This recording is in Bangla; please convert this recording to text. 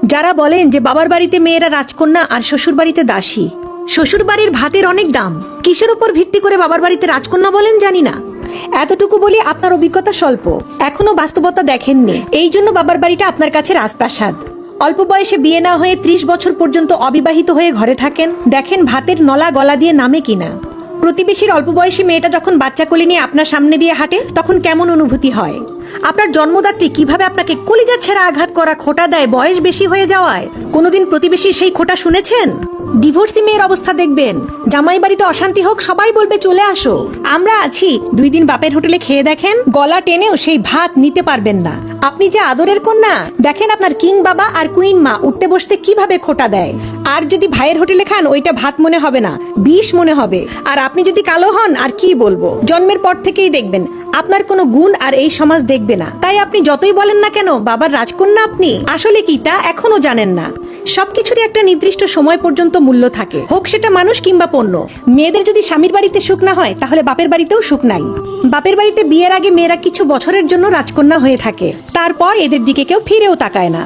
যারা বলেন যে বাবার বাড়িতে মেয়েরা রাজকন্যা আর শ্বশুর বাড়িতে দাসী, শ্বশুর বাড়ির ভাতের অনেক দাম, কিসের উপর ভিত্তি করে বাবার বাড়িতে রাজকন্যা বলেন জানি না। এতটুকু বলি আপনার অভিজ্ঞতা স্বল্প, এখনো বাস্তবতা দেখেননি, এই জন্য বাবার বাড়িটা আপনার কাছে রাজপ্রাসাদ। অল্প বয়সে বিয়ে না হয়ে 30 বছর পর্যন্ত অবিবাহিত হয়ে ঘরে থাকেন, দেখেন ভাতের নলা গলা দিয়ে নামে কিনা। প্রতিবেশীর অল্প বয়সী মেয়েটা যখন বাচ্চা কোলে নিয়ে আপনার সামনে দিয়ে হাঁটে তখন কেমন অনুভূতি হয়? আপনার জন্মদাত্রী কিভাবে আপনাকে কলিজা ছেঁড়া আঘাত করা খোঁটা দেয় বয়স বেশি হয়ে যাওয়ায়? কোনোদিন প্রতিবেশীর সেই খোঁটা শুনেছেন? ডিভোর্সি মেয়ের অবস্থা দেখবেন, জামাই বাড়িতে অশান্তি হোক সবাই বলবে চলে আসো, আমরা আছি। 2 দিন বাপের হোটেলে খেয়ে দেখেন, গলা টেনেও সেই ভাত নিতে পারবেন না। আপনি যে আদরের কন্যা, দেখেন আপনার কিং বাবা আর কুইন মা উঠতে বসতে কিভাবে খোঁটা দেয়। আর যদি ভাইয়ের হোটেলে খান ওইটা ভাত মনে হবে না, বিষ মনে হবে। আর আপনি যদি কালো হন আর কি বলবো, জন্মের পর থেকেই দেখবেন আপনার কোনো গুণ আর এই সমাজ দেখবে না। তাই আপনি যতই বলেন না কেন বাবার রাজকন্যা আপনি, আসলে কি তা এখনো জানেন না। সবকিছুরই একটা নির্দিষ্ট সময় পর্যন্ত মূল্য থাকে, হোক সেটা মানুষ কিংবা পণ্য। মেয়েদের যদি স্বামীর বাড়িতে সুখ না হয় তাহলে বাপের বাড়িতেও সুখ নাই। বাপের বাড়িতে বিয়ের আগে মেয়েরা কিছু বছরের জন্য রাজকন্যা হয়ে থাকে, তারপর এদের দিকে কেউ ফিরেও তাকায় না।